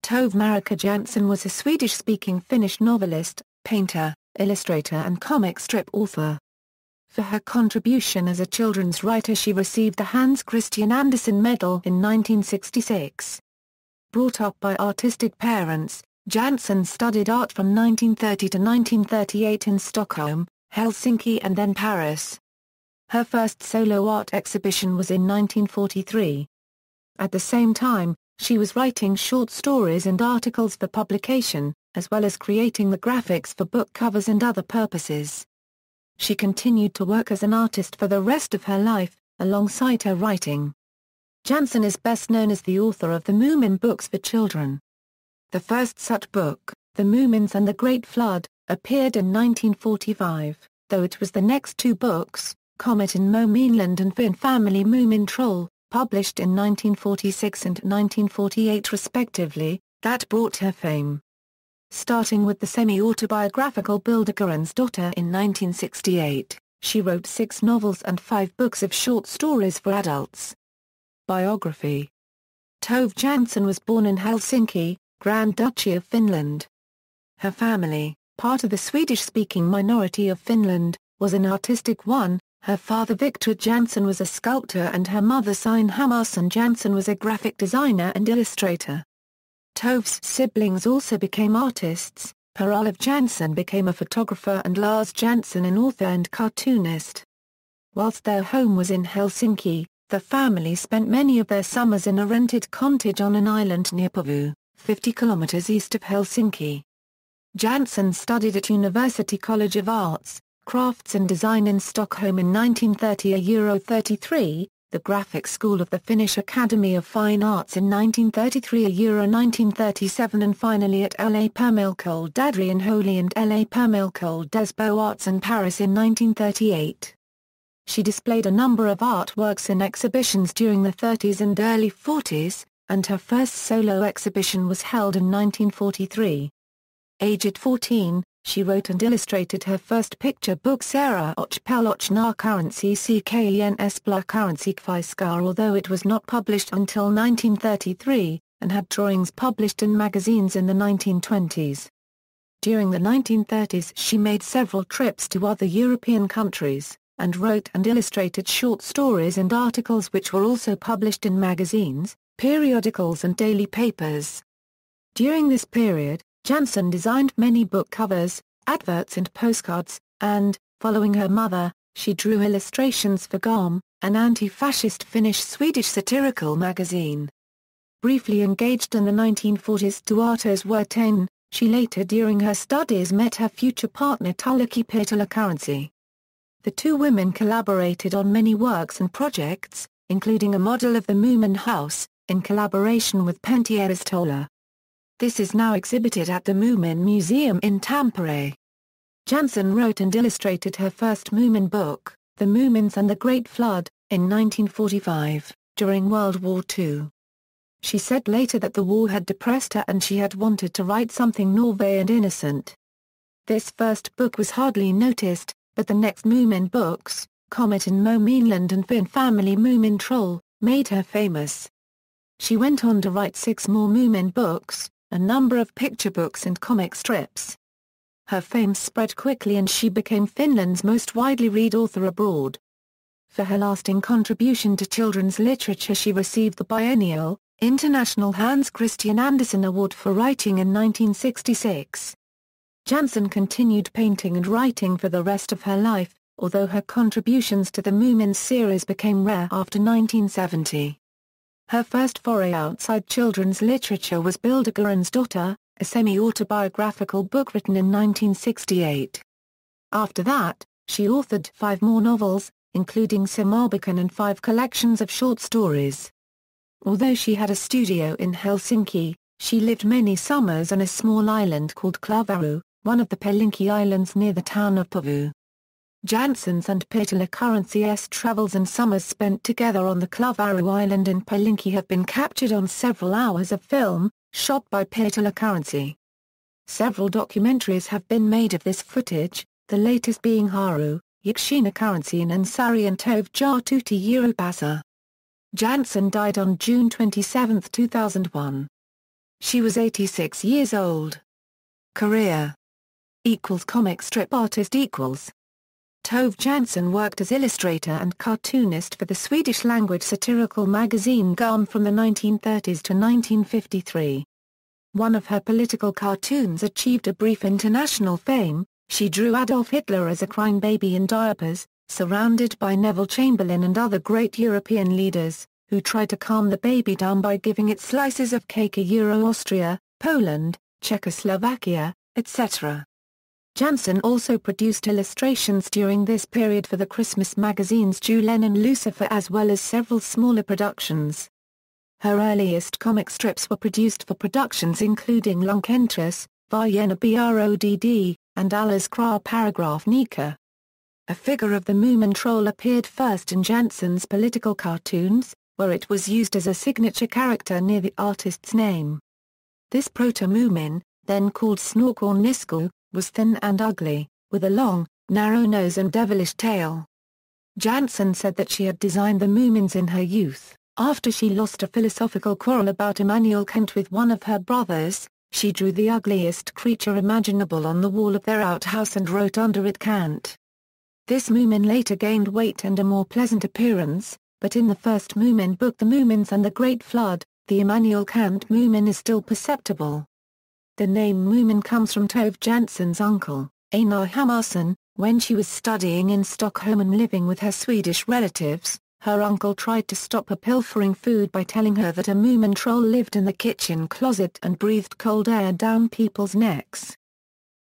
Tove Marika Jansson was a Swedish-speaking Finnish novelist, painter, illustrator and comic strip author. For her contribution as a children's writer she received the Hans Christian Andersen Medal in 1966. Brought up by artistic parents, Jansson studied art from 1930 to 1938 in Stockholm, Helsinki and then Paris. Her first solo art exhibition was in 1943. At the same time, she was writing short stories and articles for publication, as well as creating the graphics for book covers and other purposes. She continued to work as an artist for the rest of her life, alongside her writing. Jansson is best known as the author of the Moomin books for children. The first such book, The Moomins and the Great Flood, appeared in 1945, though it was the next two books, Comet in Moominland and Finn Family Moomin Troll, published in 1946 and 1948 respectively, that brought her fame. Starting with the semi-autobiographical Bildagaren's-dotter in 1968, she wrote 6 novels and 5 books of short stories for adults. Biography. Tove Jansson was born in Helsinki, Grand Duchy of Finland. Her family, part of the Swedish-speaking minority of Finland, was an artistic one. Her father Victor Jansson was a sculptor and her mother Signe Hammarson Jansson was a graphic designer and illustrator. Tove's siblings also became artists. Per-Olof Jansson became a photographer and Lars Jansson an author and cartoonist. Whilst their home was in Helsinki, the family spent many of their summers in a rented cottage on an island near Porvoo, 50 kilometers east of Helsinki. Jansson studied at University College of Arts, Crafts and Design in Stockholm in 1930–33, the Graphic School of the Finnish Academy of Fine Arts in 1933–1937 and finally at L.A. Permilcole d'Adrien Holy and L.A. Permilcole des Beaux-Arts in Paris in 1938. She displayed a number of artworks in exhibitions during the 30s and early 40s, and her first solo exhibition was held in 1943. Aged 14, she wrote and illustrated her first picture book Sarah Och Peloch na Currency Ckens Bla Currency Kviskar, although it was not published until 1933, and had drawings published in magazines in the 1920s. During the 1930s she made several trips to other European countries, and wrote and illustrated short stories and articles which were also published in magazines, periodicals and daily papers. During this period, Jansson designed many book covers, adverts and postcards, and, following her mother, she drew illustrations for Garm, an anti-fascist Finnish-Swedish satirical magazine. Briefly engaged in the 1940s to Artos Wirtain, she later during her studies met her future partner Tulaki Pirttilahkarnssi. The two women collaborated on many works and projects, including a model of the Moomin house, in collaboration with Pentti Aristola. This is now exhibited at the Moomin Museum in Tampere. Jansson wrote and illustrated her first Moomin book, The Moomins and the Great Flood, in 1945, during World War II. She said later that the war had depressed her and she had wanted to write something naïve and innocent. This first book was hardly noticed, but the next Moomin books, Comet in Moominland and Finn Family Moomin Troll, made her famous. She went on to write 6 more Moomin books, a number of picture books and comic strips. Her fame spread quickly and she became Finland's most widely read author abroad. For her lasting contribution to children's literature she received the biennial, International Hans Christian Andersen Award for Writing in 1966. Jansson continued painting and writing for the rest of her life, although her contributions to the Moomins series became rare after 1970. Her first foray outside children's literature was Bildagaren's-dotter, a semi-autobiographical book written in 1968. After that, she authored 5 more novels, including Semarböcker and 5 collections of short stories. Although she had a studio in Helsinki, she lived many summers on a small island called Klavaru, one of the Pelinki Islands near the town of Porvoo. Jansson's and Pirttilahkarnssi's travels and summers spent together on the Klavaru Island in Pelinki have been captured on several hours of film, shot by Pirttilahkarnssi. Several documentaries have been made of this footage, the latest being Haru, Ykshinakaarnssi and Ansari and Tove Jaatuti Eurobasa. Jansson died on June 27, 2001. She was 86 years old. Career Comic strip artist Tove Jansson worked as illustrator and cartoonist for the Swedish-language satirical magazine Garm from the 1930s to 1953. One of her political cartoons achieved a brief international fame. She drew Adolf Hitler as a crying baby in diapers, surrounded by Neville Chamberlain and other great European leaders, who tried to calm the baby down by giving it slices of cake. Austria, Poland, Czechoslovakia, etc. Jansson also produced illustrations during this period for the Christmas magazines Julen and Lucifer, as well as several smaller productions. Her earliest comic strips were produced for productions including Lunkentris, Vargena Brodd, and Alles Kra Paragraph Nika. A figure of the Moomin troll appeared first in Jansson's political cartoons, where it was used as a signature character near the artist's name. This proto-Moomin, then called Snork or Nisku, was thin and ugly, with a long, narrow nose and devilish tail. Jansson said that she had designed the Moomins in her youth. After she lost a philosophical quarrel about Immanuel Kant with one of her brothers, she drew the ugliest creature imaginable on the wall of their outhouse and wrote under it Kant. This Moomin later gained weight and a more pleasant appearance, but in the first Moomin book The Moomins and the Great Flood, the Immanuel Kant Moomin is still perceptible. The name Moomin comes from Tove Jansson's uncle, Einar Hammarson. When she was studying in Stockholm and living with her Swedish relatives, her uncle tried to stop her pilfering food by telling her that a Moomin troll lived in the kitchen closet and breathed cold air down people's necks.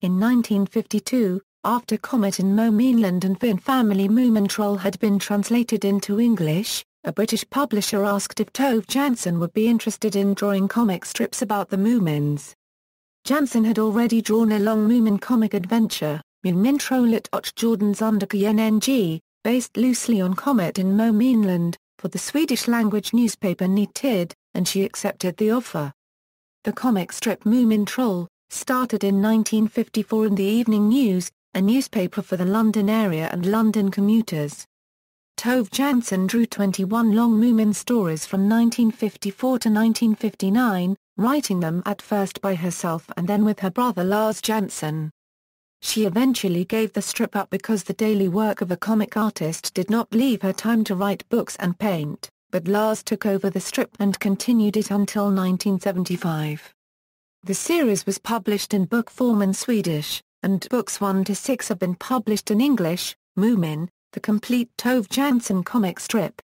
In 1952, after Comet in Moominland and Finn Family Moomin Troll had been translated into English, a British publisher asked if Tove Jansson would be interested in drawing comic strips about the Moomins. Jansson had already drawn a long Moomin comic adventure, Moomin Trollet och Jordens Undergång, based loosely on Comet in Moominland, for the Swedish-language newspaper Ny Tid, and she accepted the offer. The comic strip Moomin Troll started in 1954 in the Evening News, a newspaper for the London area and London commuters. Tove Jansson drew 21 long Moomin stories from 1954 to 1959, writing them at first by herself and then with her brother Lars Jansson. She eventually gave the strip up because the daily work of a comic artist did not leave her time to write books and paint, but Lars took over the strip and continued it until 1975. The series was published in book form in Swedish, and books 1 to 6 have been published in English. Moomin, the complete Tove Jansson comic strip.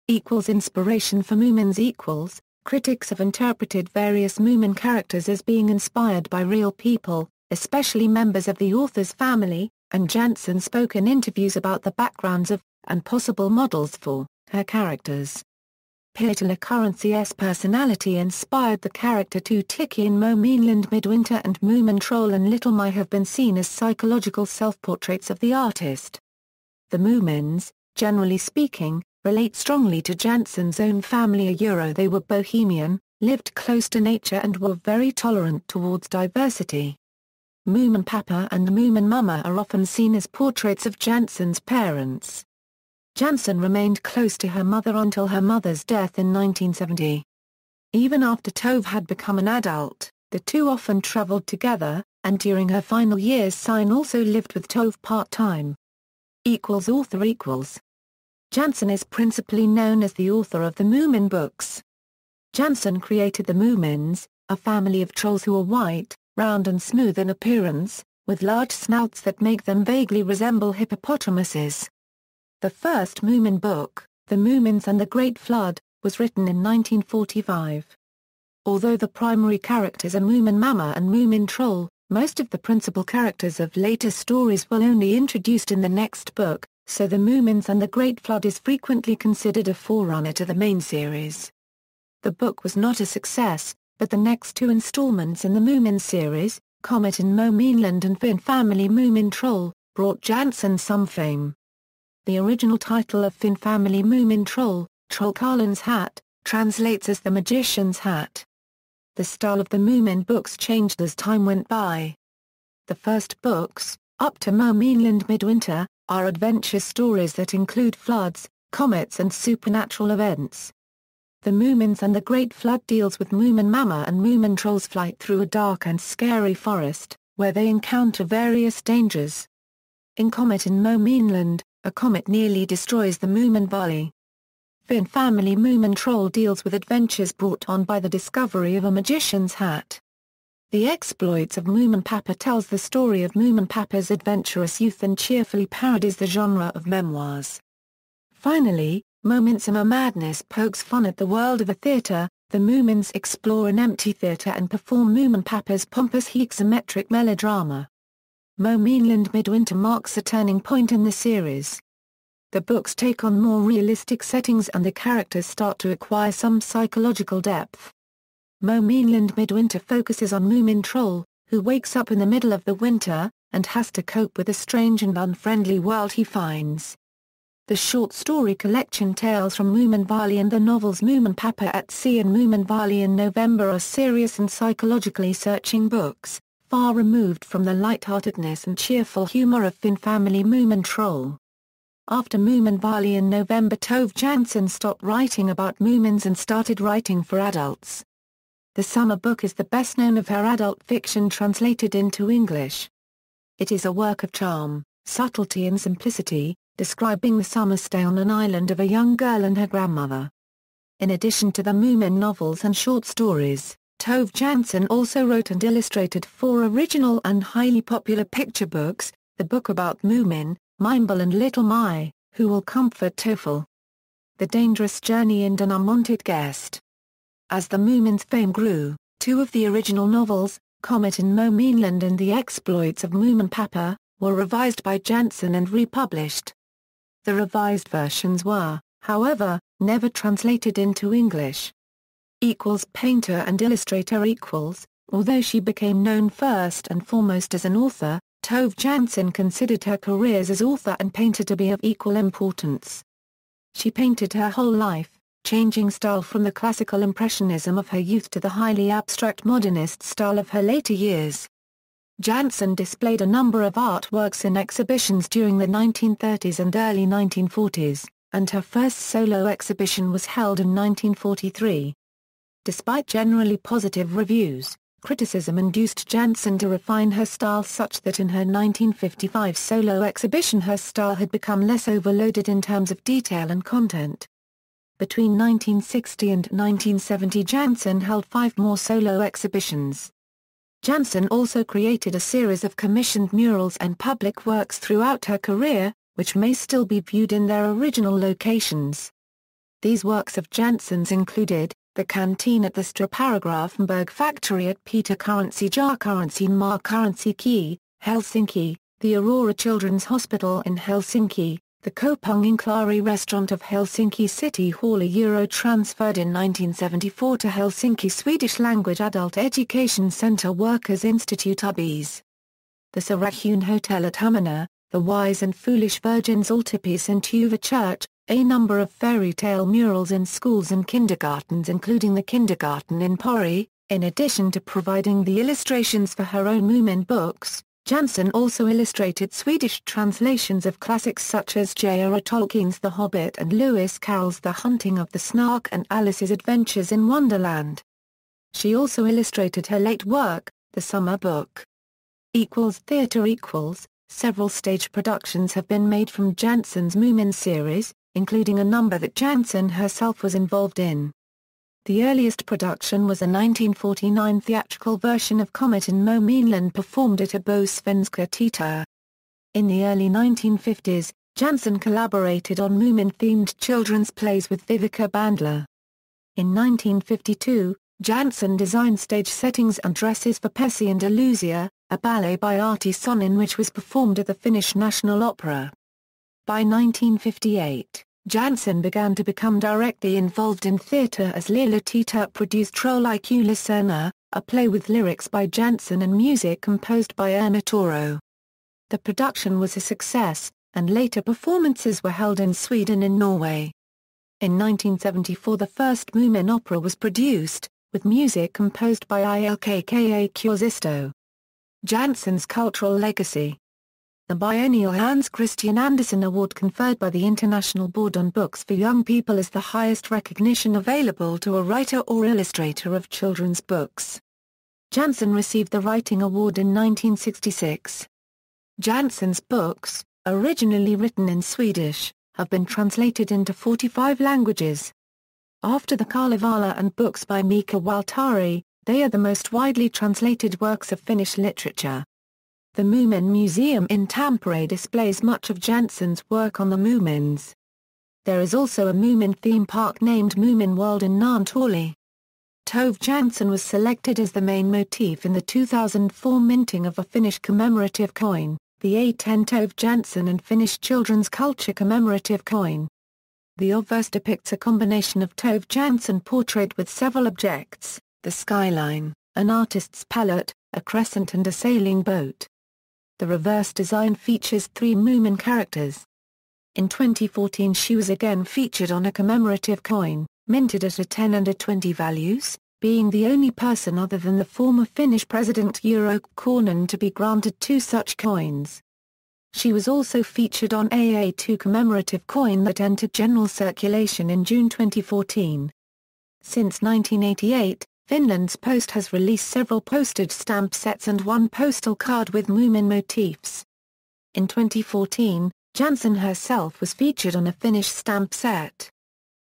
Inspiration for Moomins. Critics have interpreted various Moomin characters as being inspired by real people, especially members of the author's family, and Jansson spoke in interviews about the backgrounds of, and possible models for, her characters. Peter Currency's personality inspired the character Tiki in Moominland Midwinter, and Moomin Troll and Little My have been seen as psychological self-portraits of the artist. The Moomins, generally speaking, relate strongly to Jansson's own family. They were bohemian, lived close to nature and were very tolerant towards diversity. Moomin Papa and Moomin Mama are often seen as portraits of Jansson's parents. Jansson remained close to her mother until her mother's death in 1970. Even after Tove had become an adult, the two often traveled together, and during her final years Sine also lived with Tove part-time. Author. Jansson is principally known as the author of the Moomin books. Jansson created the Moomins, a family of trolls who are white, round and smooth in appearance, with large snouts that make them vaguely resemble hippopotamuses. The first Moomin book, The Moomins and the Great Flood, was written in 1945. Although the primary characters are Moomin Mama and Moomin Troll, most of the principal characters of later stories were only introduced in the next book, so The Moomins and the Great Flood is frequently considered a forerunner to the main series. The book was not a success, but the next two installments in the Moomin series, Comet in Moominland and Finn Family Moomin Troll, brought Jansson some fame. The original title of Finn Family Moomin Troll, Trollkarlen's Hat, translates as the Magician's Hat. The style of the Moomin books changed as time went by. The first books, up to Moominland Midwinter, are adventure stories that include floods, comets and supernatural events. The Moomins and the Great Flood deals with Moomin Mama and Moomin Troll's flight through a dark and scary forest, where they encounter various dangers. In Comet in Moominland, a comet nearly destroys the Moomin Valley. Finn Family Moomin Troll deals with adventures brought on by the discovery of a magician's hat. The Exploits of Moomin Papa tells the story of Moomin Papa's adventurous youth and cheerfully parodies the genre of memoirs. Finally, Moominsima Madness pokes fun at the world of the theatre. The Moomins explore an empty theatre and perform Moomin Papa's pompous hexametric melodrama. Moominland Midwinter marks a turning point in the series. The books take on more realistic settings and the characters start to acquire some psychological depth. Moominland Midwinter focuses on Moomin Troll, who wakes up in the middle of the winter, and has to cope with the strange and unfriendly world he finds. The short story collection Tales from Moomin Valley and the novels Moomin Papa at Sea and Moomin Valley in November are serious and psychologically searching books, far removed from the lightheartedness and cheerful humor of Finn Family Moomin Troll. After Moomin Valley in November, Tove Jansson stopped writing about Moomins and started writing for adults. The summer book is the best known of her adult fiction translated into English. It is a work of charm, subtlety and simplicity, describing the summer stay on an island of a young girl and her grandmother. In addition to the Moomin novels and short stories, Tove Jansson also wrote and illustrated 4 original and highly popular picture books, the book about Moomin, Mimble and Little Mai, Who Will Comfort Tofel, The Dangerous Journey and An Unwanted Guest. As the Moomins' fame grew, 2 of the original novels, Comet in Moominland and The Exploits of Moomin Papa, were revised by Jansson and republished. The revised versions were, however, never translated into English. Painter and illustrator although she became known first and foremost as an author, Tove Jansson considered her careers as author and painter to be of equal importance. She painted her whole life, changing style from the classical impressionism of her youth to the highly abstract modernist style of her later years. Jansson displayed a number of artworks in exhibitions during the 1930s and early 1940s, and her first solo exhibition was held in 1943. Despite generally positive reviews, criticism induced Jansson to refine her style such that in her 1955 solo exhibition her style had become less overloaded in terms of detail and content. Between 1960 and 1970 Jansson held 5 more solo exhibitions. Jansson also created a series of commissioned murals and public works throughout her career, which may still be viewed in their original locations. These works of Jansson's included, the canteen at the Strapagrafenberg factory at Peter Currency Jar Currency Mar Currency Key, Helsinki, the Aurora Children's Hospital in Helsinki, the Kaupunginklari restaurant of Helsinki City Hall. Transferred in 1974 to Helsinki Swedish Language Adult Education Center Workers Institute Ubis. The Sarahun Hotel at Hamina, the Wise and Foolish Virgin's altarpiece in Tuva Church, a number of fairy tale murals in schools and kindergartens including the kindergarten in Pori. In addition to providing the illustrations for her own Moomin books, Jansson also illustrated Swedish translations of classics such as J.R.R. Tolkien's The Hobbit and Lewis Carroll's The Hunting of the Snark and Alice's Adventures in Wonderland. She also illustrated her late work, The Summer Book. Theatre Several stage productions have been made from Jansson's Moomin series, including a number that Jansson herself was involved in. The earliest production was a 1949 theatrical version of Comet in Moominland performed at a Svenska Teater. In the early 1950s, Jansson collaborated on Moomin-themed children's plays with Viveca Bandler. In 1952, Jansson designed stage settings and dresses for Pessi and Illusia, a ballet by Artie Sonin which was performed at the Finnish National Opera. By 1958, Jansson began to become directly involved in theatre as Lilla Teater produced Troll IQ Lyssna, a play with lyrics by Jansson and music composed by Erna Toro. The production was a success, and later performances were held in Sweden and Norway. In 1974 the first Moomin opera was produced, with music composed by Ilkka Kuusisto. Jansson's cultural legacy. The biennial Hans Christian Andersen Award conferred by the International Board on Books for Young People is the highest recognition available to a writer or illustrator of children's books. Jansson received the Writing Award in 1966. Jansson's books, originally written in Swedish, have been translated into 45 languages. After the Kalevala and books by Mika Waltari, they are the most widely translated works of Finnish literature. The Moomin Museum in Tampere displays much of Jansson's work on the Moomins. There is also a Moomin theme park named Moomin World in Naantali. Tove Jansson was selected as the main motif in the 2004 minting of a Finnish commemorative coin, the A10 Tove Jansson and Finnish children's culture commemorative coin. The obverse depicts a combination of Tove Jansson portrait with several objects, the skyline, an artist's palette, a crescent and a sailing boat. The reverse design features 3 Moomin characters. In 2014 she was again featured on a commemorative coin, minted at a 10 and a 20 values, being the only person other than the former Finnish president Urho Kekkonen to be granted 2 such coins. She was also featured on a A2 commemorative coin that entered general circulation in June 2014. Since 1988, Finland's Post has released several postage stamp sets and 1 postal card with Moomin motifs. In 2014, Jansson herself was featured on a Finnish stamp set.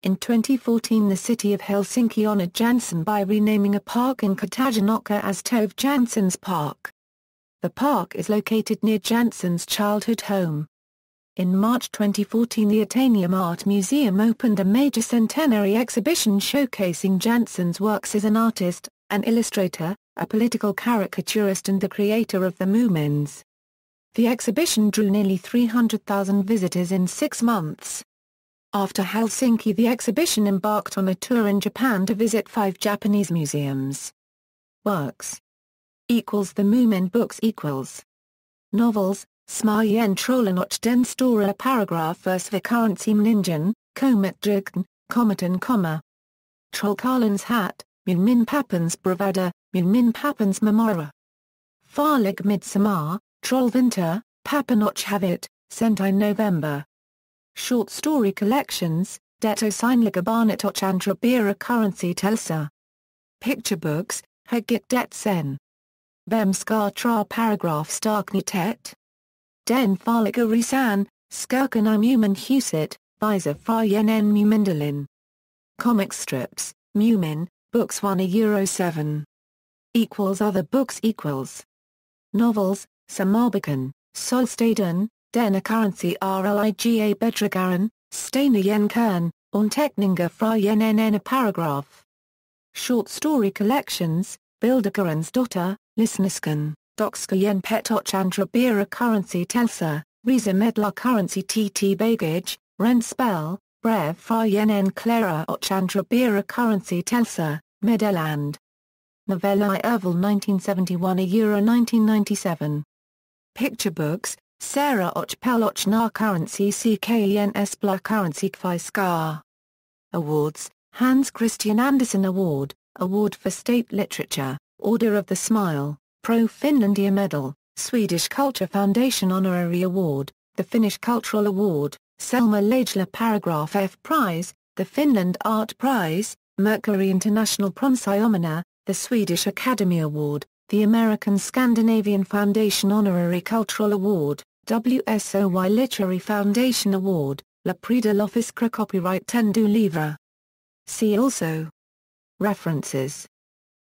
In 2014 the city of Helsinki honored Jansson by renaming a park in Katajanokka as Tove Jansson's Park. The park is located near Jansson's childhood home. In March 2014 the Atheneum Art Museum opened a major centenary exhibition showcasing Jansson's works as an artist, an illustrator, a political caricaturist and the creator of the Moomins. The exhibition drew nearly 300,000 visitors in 6 months. After Helsinki the exhibition embarked on a tour in Japan to visit 5 Japanese museums. Works The Moomin books Novels, Smajen trollen och den stora paragrafversförklaringen, Kometdrygden, Kometen komma. Trollkarlens hatt, min pappans bravada, min pappans memoira. Farlig midsommar, Trollvinter, Pappan och havet, sent I November. Short story collections, Det osynliga barnet och andra currency telsa. Picture books, Hugget det sen. Vem ska tra paragrafstarknyhet? Den farliga resan, Skurken I Moomin huset, Visa från en Moomindalin. Comic strips, Moomin, books €1 Other books Novels, Samarbekan, Solstaden, Den currency rliga bedregaren, Stena jen kern, Teckningar från en paragraph. Short story collections, Bilderkarens dotter, Lyssnerskan, Dockska jen pet och andra currency telsa, Resa medlar currency tt bagage, Rentspel, Brev från en Clara och andra currency telsa, Medeland. Novella I Erval 1971 €1997. Picture books, Sarah och Pell och na currency ckens bla currency kviskar. Awards, Hans Christian Andersen Award, Award for State Literature, Order of the Smile, Pro Finlandia Medal, Swedish Culture Foundation Honorary Award, the Finnish Cultural Award, Selma Lagerlöf Paragraph F Prize, the Finland Art Prize, Mercury International Pronsaiomina, the Swedish Academy Award, the American Scandinavian Foundation Honorary Cultural Award, WSOY Literary Foundation Award, La Prix de l'Office Copyright 10 du Livre. See also. References.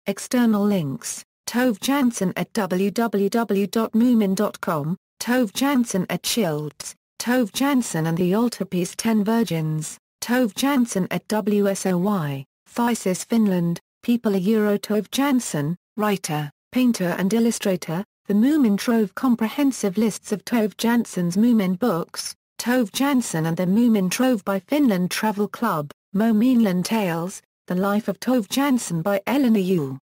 External links, Tove Jansson at www.moomin.com, Tove Jansson at Schilds, Tove Jansson and the Altarpiece 10 Virgins, Tove Jansson at WSOY, Thesis Finland, People Tove Jansson, writer, painter and illustrator, the Moomin Trove comprehensive lists of Tove Jansson's Moomin books, Tove Jansson and the Moomin Trove by Finland Travel Club, Moominland Tales, The Life of Tove Jansson by Eleanor Yule.